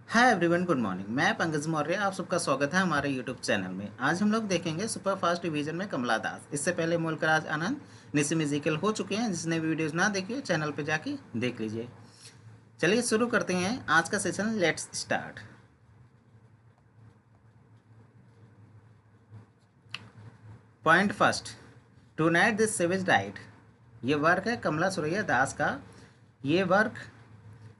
Hi everyone, good morning. मैं पंकज मौर्य, आप सबका स्वागत है हमारे यूट्यूब चैनल में। आज हम लोग देखेंगे सुपर फास्ट डिवीजन में कमला दास। इससे पहले मुल्कराज आनंद, निसिम इज़ीकल हो चुके हैं। जिसने भी वीडियोस ना देखी हो चैनल पे जाके देख लीजिए। चलिए शुरू करते हैं आज का session. Let's start. Point first, tonight this savage rite. ये वर्क है कमला सुरैया दास का। ये वर्क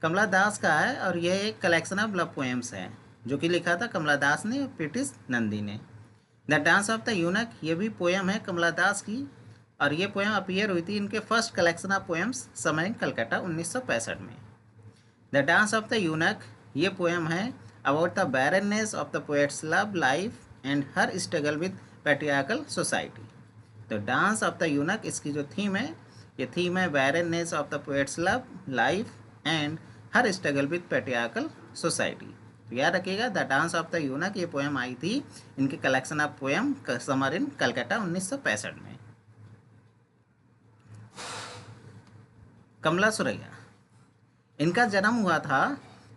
कमला दास का है और यह एक कलेक्शन ऑफ लव पोएम्स है जो कि लिखा था कमला दास ने और प्रीटिश नंदी ने। The dance of the eunuch, ये भी पोएम है कमला दास की, और ये पोएम अपीयर हुई थी इनके first collection of poems summer in Calcutta 1965 में। The dance of the eunuch, ये पोएम है about the barrenness of the poet's love life and her struggle with patriarchal society. तो डांस ऑफ द यूनक इसकी जो theme है, ये theme है barrenness of the poet's love life and her struggle with patriarchal society. तो याद रखिएगा, the dance of the eunuch ये पोएम आई थी इनके collection of poem summer in Calcutta 1965 में। कमला सुरैया, इनका जन्म हुआ था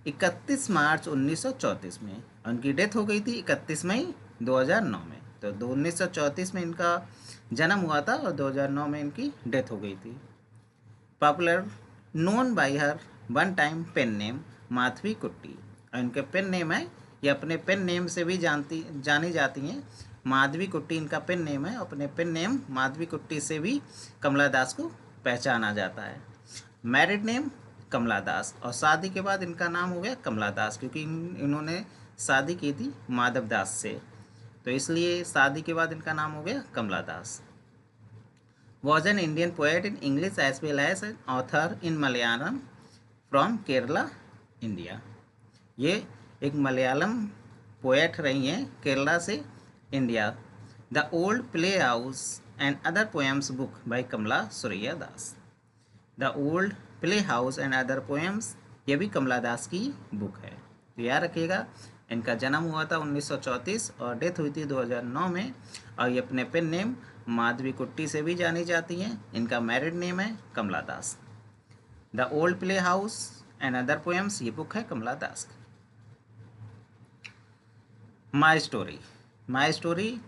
31 मार्च 1934 में। उनकी डेथ हो गई थी 31 मई 2009 में। तो 1934 में इनका जन्म हुआ था और 2009 में इनकी डेथ हो गई थी। Popular known by her one time pen name Madhavi Kutty, और इनके पेन नेम है, ये अपने पेन नेम से भी जानी जाती हैं। माधवी कुट्टी इनका पेन नेम है। अपने पेन नेम माधवी कुट्टी से भी कमला दास को पहचाना जाता है। मैरिड नेम कमला दास, और शादी के बाद इनका नाम हो गया कमला दास, क्योंकि इन्होंने शादी की थी माधव दास से, तो इसलिए शादी के बाद इनका नाम हो गया कमला दास। Was an Indian poet in English as well as an author in Malayalam from Kerala, India. ये एक मलयालम पोएट रही हैं केरला से India. The old play house and other poems book by Kamala Suraiya Das. The old play house and other poems, ये भी कमला दास की book है। तो याद रखिएगा, इनका जन्म हुआ था 1934 और डेथ हुई थी 2009 में। और ये अपने पेन नेम माधवी कुट्टी से भी जानी जाती हैं। इनका मैरिड नेम है Kamala Das. The old play house and other poems, ये बुक है कमला दास की। My story. My story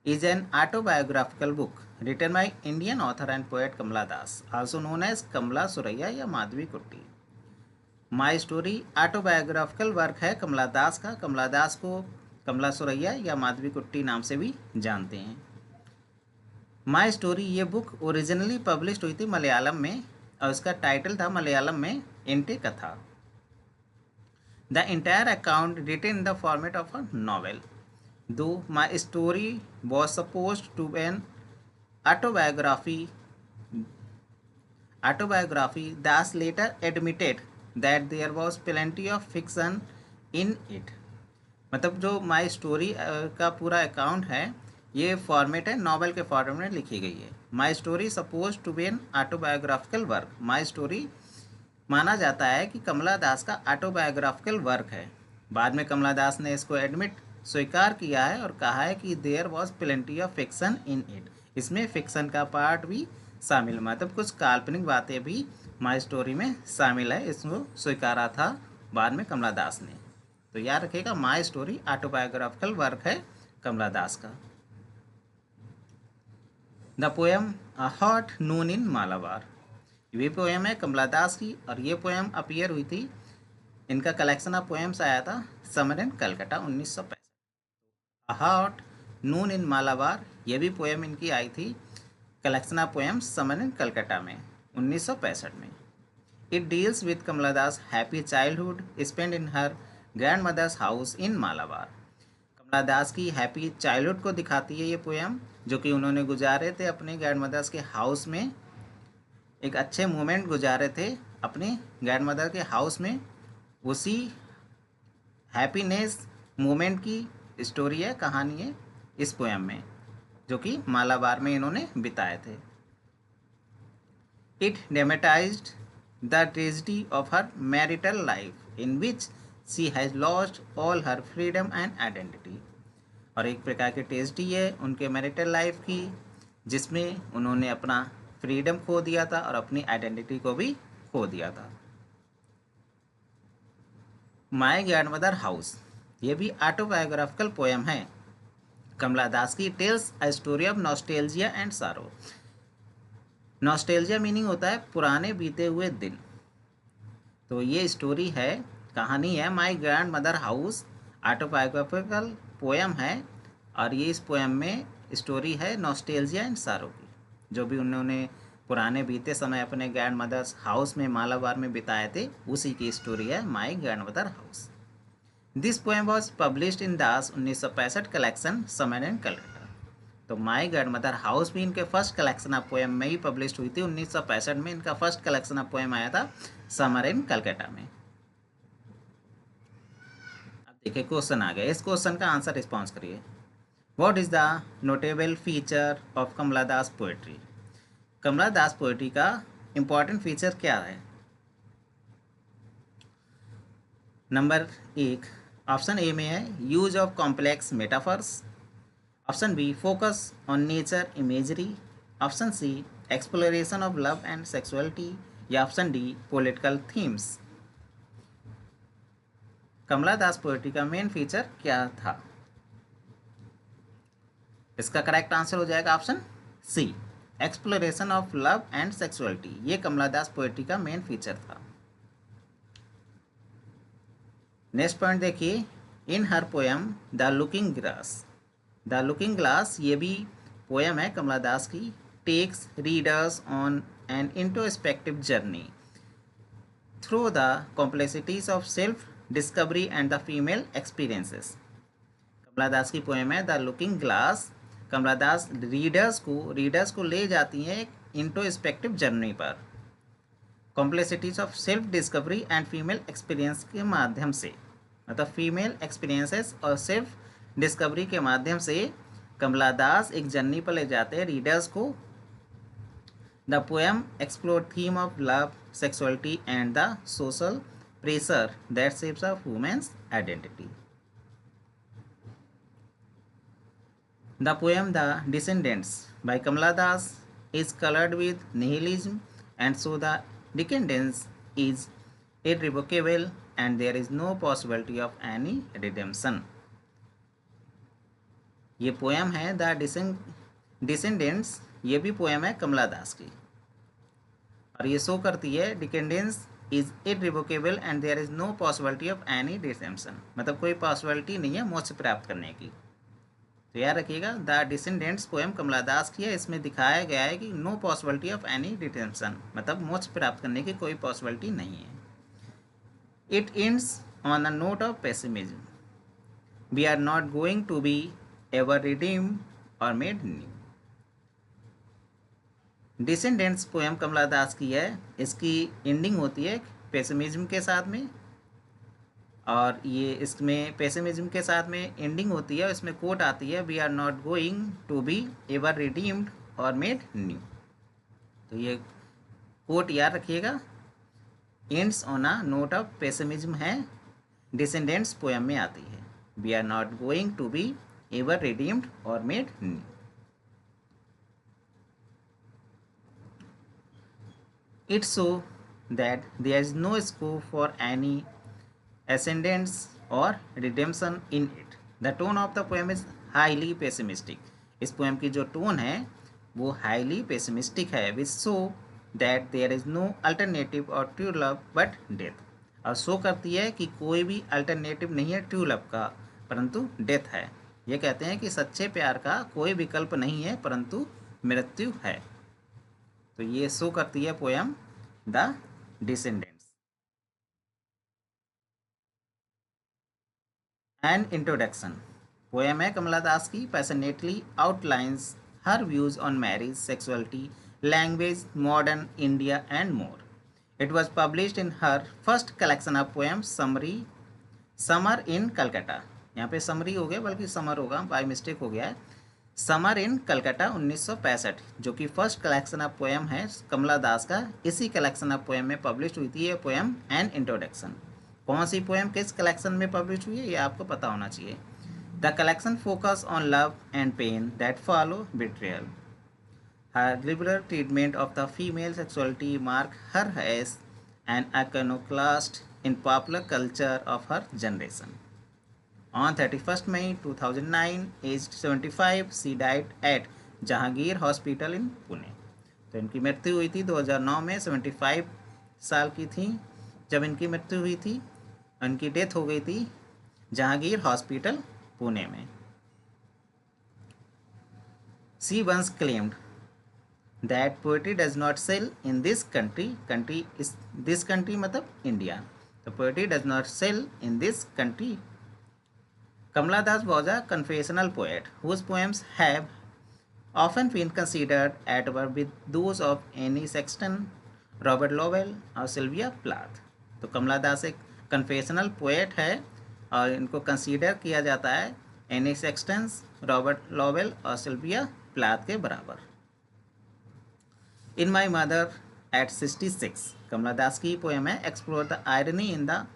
is an autobiographical book written by Indian author and poet Kamala Das, also known as Kamla Suraiya या माधवी कुट्टी। My story autobiographical work है कमला दास का। कमला दास को कमला सुरैया या माधवी कुट्टी नाम से भी जानते हैं। माई स्टोरी ये बुक ओरिजिनली पब्लिश हुई थी मलयालम में, और इसका टाइटल था मलयालम में Ente Katha. The entire account written in the format of a novel. Though my story was supposed to be an autobiography, Das later admitted that there was plenty of fiction in it. मतलब जो my story का पूरा account है, ये format है novel के format में लिखी गई है। My story suppose to be an autobiographical work. My story माना जाता है कि कमला दास का ऑटोबायोग्राफिकल वर्क है। बाद में कमला दास ने इसको एडमिट स्वीकार किया है और कहा है कि there was plenty of fiction in it. इसमें फिक्सन का पार्ट भी शामिल, मतलब कुछ काल्पनिक बातें भी माई स्टोरी में शामिल है। इसको स्वीकारा था बाद में कमला दास ने। तो याद रखिएगा, माई स्टोरी ऑटोबायोग्राफिकल वर्क है कमला दास का। The poem a hot noon in Malabar, ये पोएम है कमला दास की, और ये पोएम अपीयर हुई थी, इनका कलेक्शन ऑफ पोएम्स आया था summer in Calcutta 1965। Hot noon in Malabar, ये भी पोएम इनकी आई थी collection of poems summer in Calcutta में 1965 में। It deals with Kamala Das happy childhood spend in her grandmother's house in Malabar. Kamala Das की हैप्पी चाइल्डहुड को दिखाती है ये पोएम, जो कि उन्होंने गुजारे थे अपने ग्रैंड मदर्स के हाउस में। एक अच्छे मोमेंट गुजारे थे अपने ग्रैंड मदर के हाउस में। उसी हैप्पीनेस मोमेंट की स्टोरी है, कहानी है इस पोएम में, जो कि मालाबार में इन्होंने बिताए थे। It dramatized the tragedy of her marital life in which she has lost all her freedom and identity. और एक प्रकार की ट्रेजिडी है उनके मैरिटल लाइफ की, जिसमें उन्होंने अपना फ्रीडम खो दिया था और अपनी आइडेंटिटी को भी खो दिया था। माई ग्रैंडमदर हाउस ये भी ऑटोबायोग्राफिकल पोएम है कमला दास की। Tales a story of nostalgia and सारो। नॉस्टेल्जिया मीनिंग होता है पुराने बीते हुए दिन। तो ये स्टोरी है, कहानी है my grand mother house, autobiographical poem है। और ये इस पोएम में स्टोरी है नॉस्टेल्जिया एंड सारो की, जो भी उन्होंने पुराने बीते समय अपने ग्रैंड मदर्स हाउस में मालाबार में बिताए थे, उसी की स्टोरी है my grand mother house. This poem was published in Das 1965 collection summer and Calcutta. तो माई ग्रैंडमदर हाउस भी इनके फर्स्ट कलेक्शन ऑफ पोएम में ही पब्लिश हुई थी। 1965 में इनका फर्स्ट कलेक्शन ऑफ पोएम आया था समर इन कलकत्ता में। अब देखिए क्वेश्चन आ गया, इस क्वेश्चन का आंसर रिस्पॉन्स करिए। What is the notable feature of Kamala Das poetry? Kamala Das poetry का इंपॉर्टेंट फीचर क्या है? नंबर 1 ऑप्शन ए में है use of complex metaphors. Option B focus on nature imagery. Option C exploration of love and sexuality. या option D political themes. Kamala Das poetry का main feature क्या था? इसका करेक्ट आंसर हो जाएगा option C exploration of love and sexuality. ये Kamala Das poetry का main feature था। नेक्स्ट पॉइंट देखिए, in her poem the looking glass. The looking glass ये भी पोएम है कमला दास की। Takes readers on an introspective journey through the complexities of self discovery and the female experiences. Kamala Das की poem है the looking glass. Kamala Das readers को ले जाती हैं एक इंट्रोस्पेक्टिव जर्नी पर, complexities of self discovery and female experience के माध्यम से, मतलब फीमेल एक्सपीरियंसेस और सेल्फ डिस्कवरी के माध्यम से कमला दास एक जर्नी पर ले जाते हैं रीडर्स को। The poem explore theme of love, sexuality and the social pressure that shapes of women's identity. The poem The Descendants by Kamala Das is colored with nihilism, and so the decadence is irrevocable and there is no possibility of any redemption. ये poem है the descendants, ये भी poem है कमला दास की, और ये show करती है decadence is irrevocable and there is no possibility of any redemption, मतलब कोई पॉसिबिलिटी नहीं है मोक्ष प्राप्त करने की। तो याद रखिएगा the descendants poem Kamala Das की है, इसमें दिखाया गया है कि no possibility of any redemption, मतलब मोक्ष प्राप्त करने की कोई पॉसिबिलिटी नहीं है। It ends on a note of pessimism, we are not going to be ever redeemed और made new. Descendants poem Kamala Das की है, इसकी एंडिंग होती है पेसिमिज्म के साथ में, और ये इसमें पेसिमिज्म के साथ में एंडिंग होती है, इसमें कोट आती है we are not going to be ever redeemed और मेड न्यू। तो ये कोट याद रखिएगा, ends on a note of pessimism है, डिसेंडेंट्स पोएम में आती है we are not going to be ever redeemed और made new. It so that there is no scope for any ascendance or redemption in it. The tone of the poem is highly pessimistic. इस पोएम की जो tone है वो highly pessimistic है, which show that there is no alternative और true love but death, और show करती है कि कोई भी अल्टरनेटिव नहीं है ट्रू लव का, परंतु डेथ है। ये कहते हैं कि सच्चे प्यार का कोई विकल्प नहीं है परंतु मृत्यु है। तो ये शो करती है poem the descendants. An introduction poem है कमला दास की, passionately outlines her views on marriage, sexuality, language, modern India and more. It was published in her first collection of poems summer in Calcutta. यहाँ पे समरी हो गया बल्कि summer होगा, by mistake हो गया है। समर इन कलकत्ता 1965, जो कि फर्स्ट कलेक्शन ऑफ पोएम है कमला दास का, इसी कलेक्शन ऑफ पोएम में पब्लिश हुई थी ये पोएम एन इंट्रोडक्शन। कौन सी पोएम किस कलेक्शन में पब्लिश हुई है ये आपको पता होना चाहिए। The collection focus on love and pain that follow betrayal. Her liberal treatment of the female sexuality mark her as an iconoclast in popular culture of her generation. On 31st May 2009, aged 75, she died at Jahangir hospital in Pune. तो इनकी मृत्यु हुई थी 2009 में, 75 साल की थी जब इनकी मृत्यु हुई थी। इनकी डेथ हो गई थी जहांगीर हॉस्पिटल पुणे में। She once claimed that poetry does not sell in this country. Country is this country मतलब इंडिया। तो poetry does not sell in this country. Kamala Das was a confessional poet whose poems have often been considered at par with those of Annie Sexton, Robert Lowell और Sylvia Plath. तो कमला दास एक confessional poet है और इनको consider किया जाता है any सेक्सटन्स, Robert Lovell और सिल्विया प्लाथ के बराबर। इन माई मदर एट 66 कमला दास की पोएम है explore the irony in the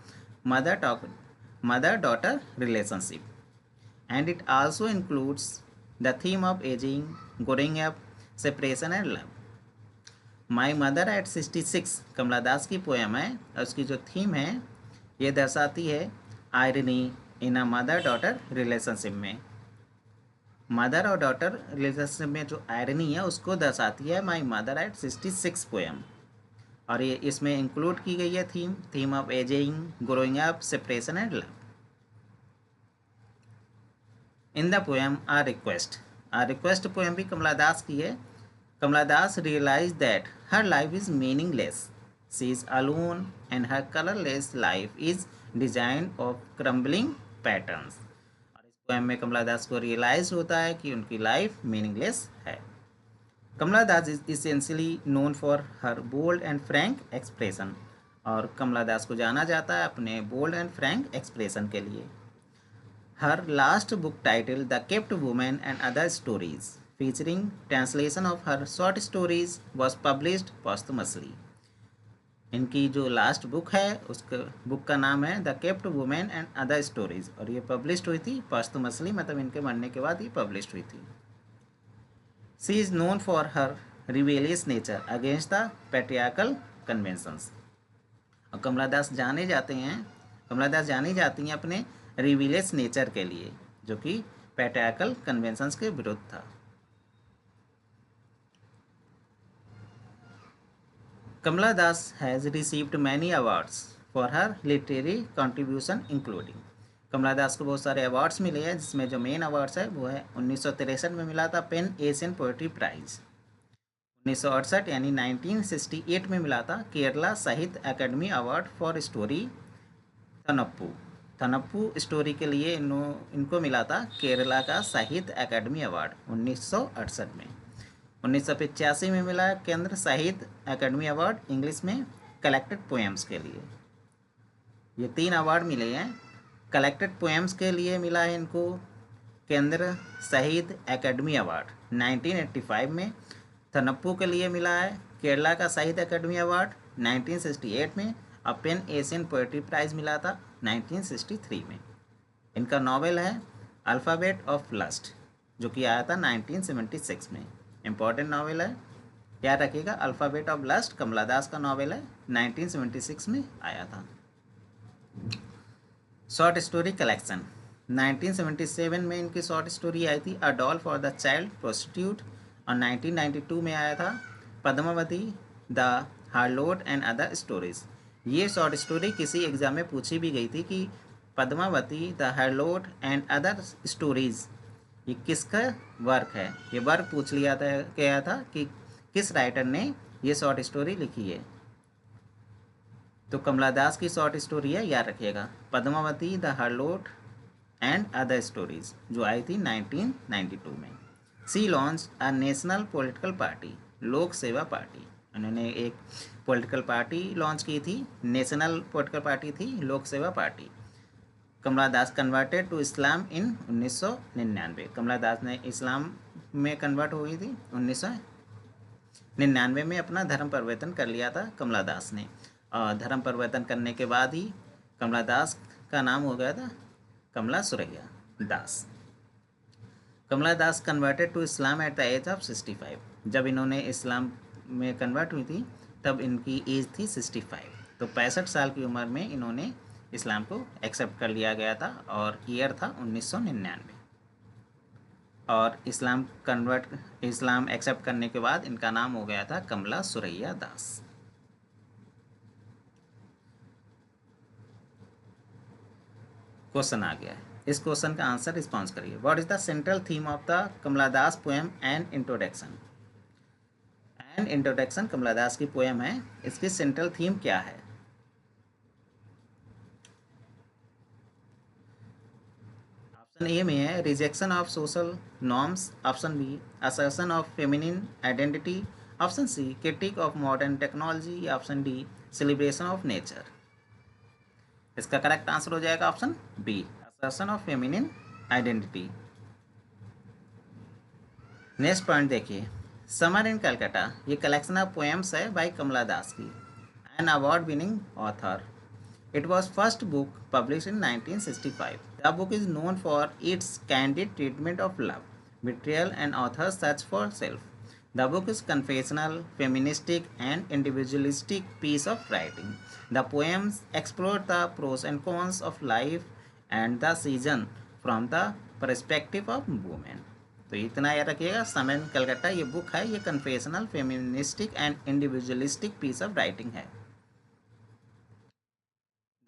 mother daughter relationship, and it also includes the theme of aging, growing up, separation and love. My mother at 66 कमला दास की poem है और उसकी जो थीम है ये दर्शाती है irony in a mother daughter relationship में। मदर और डॉटर रिलेशनशिप में जो आयरनी है उसको दर्शाती है माई मदर एट 66 पोएम। और ये इसमें इंक्लूड की गई है theme of ageing, growing up, separation and love. In the poem a request poem भी कमला दास की है। Kamala Das realize that her life is meaningless, she is alone and her colourless life is design of crumbling patterns. और इस poem में कमला दास को realise होता है कि उनकी लाइफ मीनिंगलेस है। Kamala Das is essentially known for her bold and frank expression, और कमला दास को जाना जाता है अपने बोल्ड एंड फ्रैंक एक्सप्रेशन के लिए। Her last book title the kept woman and other stories featuring translation of her short stories was published posthumously. इनकी जो लास्ट बुक है उसका बुक का नाम है the kept woman and other stories, और ये पब्लिश्ड हुई थी पोस्टमसली, मतलब इनके मरने के बाद ये पब्लिश्ड हुई थी। She is known for her rebellious nature against the patriarchal conventions. और कमला दास जानी जाती हैं अपने रिविलियस नेचर के लिए जो कि पैट्रियार्कल कन्वेंशंस के विरुद्ध था। Kamala Das has received many awards for her literary contribution including. Kamala Das को बहुत सारे अवार्ड्स मिले हैं जिसमें जो मेन अवार्ड्स है वो है 1963 में मिला था पेन एशियन पोएट्री प्राइज, 1968 यानी 1968 में मिला था Kerala Sahitya academy award for story Thanuppu story के लिए इनको मिला था केरला का साहित्य अकेडमी अवार्ड 1968 में। 1985 में मिला केंद्र साहित्य अकेडमी अवार्ड इंग्लिश में कलेक्टेड पोएम्स के लिए। ये 3 अवार्ड मिले हैं। कलेक्टेड पोएम्स के लिए मिला है इनको केंद्र साहित्य अकेडमी अवार्ड 1985 में। थनप्पू के लिए मिला है केरला का साहित्य अकेडमी अवार्ड 1968 में, और पेन एशियन पोएट्री प्राइज़ मिला था 1963 में। इनका नॉवेल है अल्फ़ाबेट ऑफ लस्ट जो कि आया था 1976 में। इम्पॉर्टेंट नॉवेल है, याद रखिएगा। अल्फ़ाबेट ऑफ लस्ट कमला दास का नॉवेल है, 1976 में आया था। शॉर्ट स्टोरी कलेक्शन 1977 में इनकी शॉर्ट स्टोरी आई थी a doll for the child prostitute, और 1992 में आया था Padmavati the harlot and other stories. ये शॉर्ट स्टोरी किसी एग्जाम में पूछी भी गई थी कि Padmavati the harlot and other stories ये किसका वर्क है। ये वर्क पूछ लिया था गया था कि किस राइटर ने ये शॉर्ट स्टोरी लिखी है। तो कमला दास की शॉर्ट स्टोरी है, याद रखिएगा, Padmavati the harlot and other stories जो आई थी 1992 में। She launch a national political party, Lok Seva party. उन्होंने एक पॉलिटिकल पार्टी लॉन्च की थी, नेशनल पॉलिटिकल पार्टी थी Lok Seva party. Kamala Das converted to Islam in 1999। Kamala Das ने इस्लाम में कन्वर्ट हो गई थी 1999 में, अपना धर्म परिवर्तन कर लिया था कमला दास ने। और धर्म परिवर्तन करने के बाद ही कमला दास का नाम हो गया था Kamala Suraiya Das. Kamala Das converted to Islam at the age of 65। जब इन्होंने इस्लाम में कन्वर्ट हुई थी तब इनकी एज थी 65। तो 65 साल की उम्र में इन्होंने इस्लाम को एक्सेप्ट कर लिया गया था और ईयर था 1999। और इस्लाम एक्सेप्ट करने के बाद इनका नाम हो गया था कमला सुरैया दास। क्वेश्चन आ गया है, इस क्वेश्चन का आंसर रिस्पॉन्स करिए। What is the central theme of the Kamala Das poem an introduction? An introduction Kamala Das की पोएम है, इसकी सेंट्रल थीम क्या है? ऑप्शन ए में है rejection of social norms, option B assertion of feminine identity, option C critique of modern technology, option D celebration of nature. इसका correct answer हो जाएगा option B, assertion of feminine identity. Next point देखिए, summer in Calcutta, ये collection of poems है by Kamala Das की, an award winning author. It was first book published in 1965. The book is known for its candid treatment of love, betrayal, and author's search for self. The book is confessional, feministic, and individualistic piece of writing. The poems explore the pros and cons of life and the season from the perspective of women. तो इतना याद रखिएगा, summer in Calcutta ये book है, ये confessional, feministic and individualistic piece of writing है।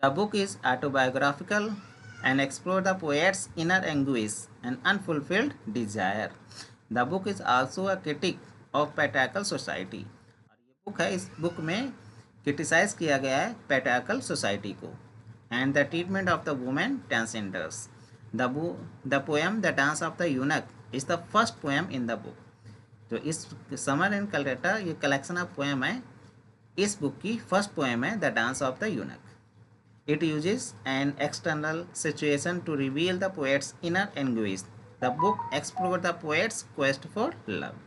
The book is autobiographical and explores the poet's inner anguish and unfulfilled desire. The book is also a critic of patriarchal society. और ये book है, इस book में criticise किया गया है patriarchal society को and the treatment of the woman transgenders. The poem The Dance of the Eunuch is the first poem in the book. तो इस समर इन कलकत्ता ये कलेक्शन ऑफ पोएम है, इस बुक की फर्स्ट पोएम है the dance of the यूनक। It uses an external situation to reveal the poet's inner anguish. The book explores the poet's quest for love.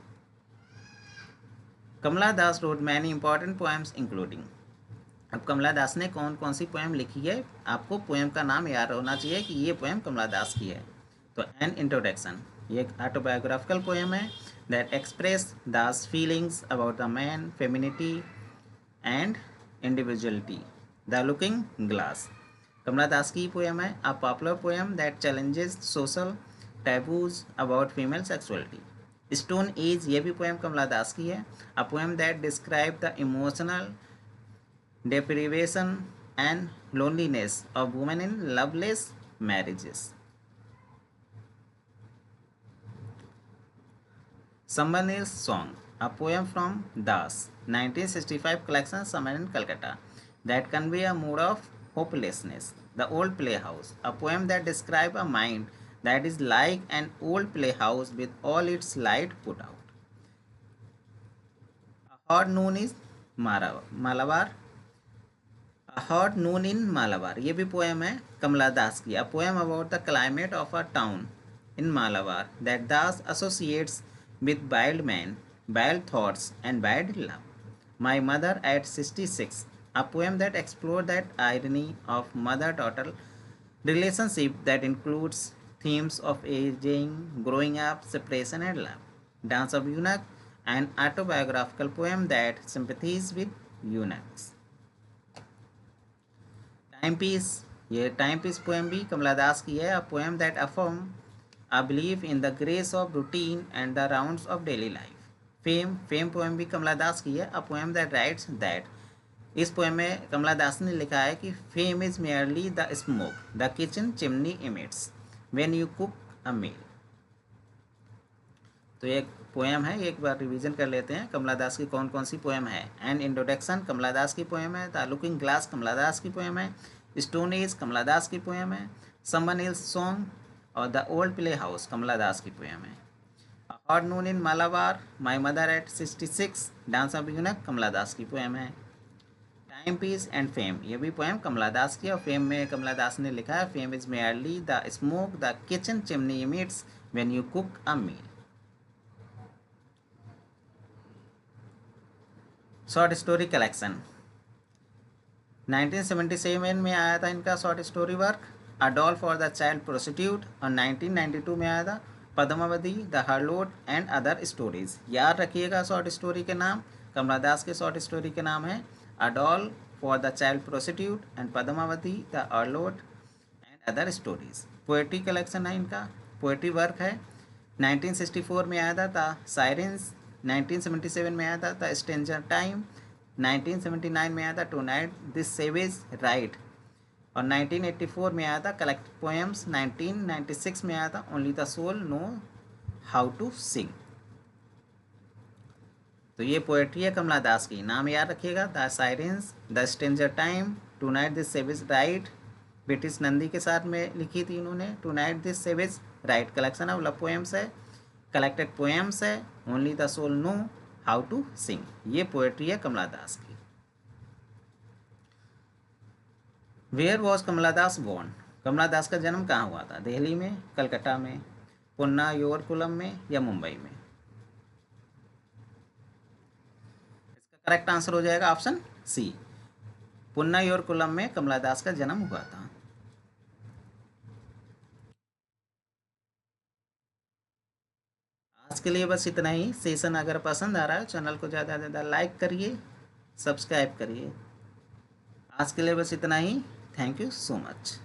Kamala Das wrote many important poems including. अब कमला दास ने कौन कौन सी poem लिखी है, आपको poem का नाम याद होना चाहिए कि ये पोएम कमला दास की है। तो एन इंट्रोडक्शन, ये एक ऑटोबायोग्राफिकल पोएम है that express Das feelings about the man, femininity and individuality. The looking glass, Kamala Das की पोएम है, a popular poem that challenges social taboos about female sexuality. Stone age, ये भी पोएम कमला दास की है, a poem that describe the emotional deprivation and loneliness of women in loveless marriages. Somebody's Song, a poem from Das 1965 collection Summer in Calcutta that convey a mood of hopelessness. The Old Playhouse, a poem that describe a mind that is like an old playhouse with all its light put out. A Hot Noon is Malabar, A Hot Noon in Malabar, ये भी poem है कमला दास की, a poem about the climate of a town in Malabar that Das associates with wild men, wild thoughts and wild love. My Mother at 66, a poem that explores that irony of mother-daughter relationship that includes themes of aging, growing up, separation and love. Dance of Eunuch, an autobiographical poem that sympathizes with eunuchs. Time piece, ये time piece poem भी कमला दास की है, a poem that affirm a believe in the grace of routine and the rounds of daily life. Fame poem भी कमला दास की है, a poem that writes that, इस poem में कमला दास ने लिखा है कि fame is merely the smoke the kitchen chimney emits when you cook a meal. तो एक पोएम है, एक बार रिवीजन कर लेते हैं कमला दास की कौन कौन सी पोएम है। एन इंट्रोडक्शन कमला दास की पोएम है, the looking glass Kamala Das की पोएम है, स्टोन एज कमला दास की पोएम है, समवन एल्स सॉन्ग और the old play house Kamala Das की पोएम है, hot noon in Malabar, my mother at 66, dance of eunuch Kamala Das की पोएम है, टाइम पीस एंड फेम, ये भी पोएम कमला दास की, और फेम में कमला दास ने लिखा है fame is merely the smoke the kitchen chimney emits when you cook a meal. Short story collection 1977 में आया था इनका short story work a doll for the child prostitute, और 1992 में आया था Padmavati the harlot and other stories. याद रखिएगा शॉर्ट स्टोरी के नाम, कमला दास के शॉर्ट स्टोरी के नाम है a doll for the child prostitute and Padmavati the harlot and other stories. Poetry collection है इनका, पोएट्री वर्क है। 1964 में आया था द साइरेंस, 1977 में आया था द स्ट्रेंजर टाइम, 1979 में आया था tonight this savage rite, और 1984 में आया था कलेक्ट पोएम्स, 1996 में आया था only the soul no how to sing. तो ये पोएट्री है कमला दास की, नाम याद रखिएगा, the sirens, the stranger time, tonight this savage rite, British Nandy के साथ में लिखी थी इन्होंने, tonight this savage rite collection of love poems है, कलेक्टेड पोएम्स है, only the soul no how to sing. ये पोएट्री है कमला दास की। Where was Kamala Das born? Kamala Das का जन्म कहाँ हुआ था? दिल्ली में, कलकत्ता में, पुन्नायोरकुलम में या मुंबई में? इसका करेक्ट आंसर हो जाएगा ऑप्शन सी, पुन्नायोरकुलम में कमला दास का जन्म हुआ था। आज के लिए बस इतना ही। सेशन अगर पसंद आ रहा है चैनल को ज़्यादा से ज़्यादा लाइक करिए, सब्सक्राइब करिए। आज के लिए बस इतना ही। Thank you so much.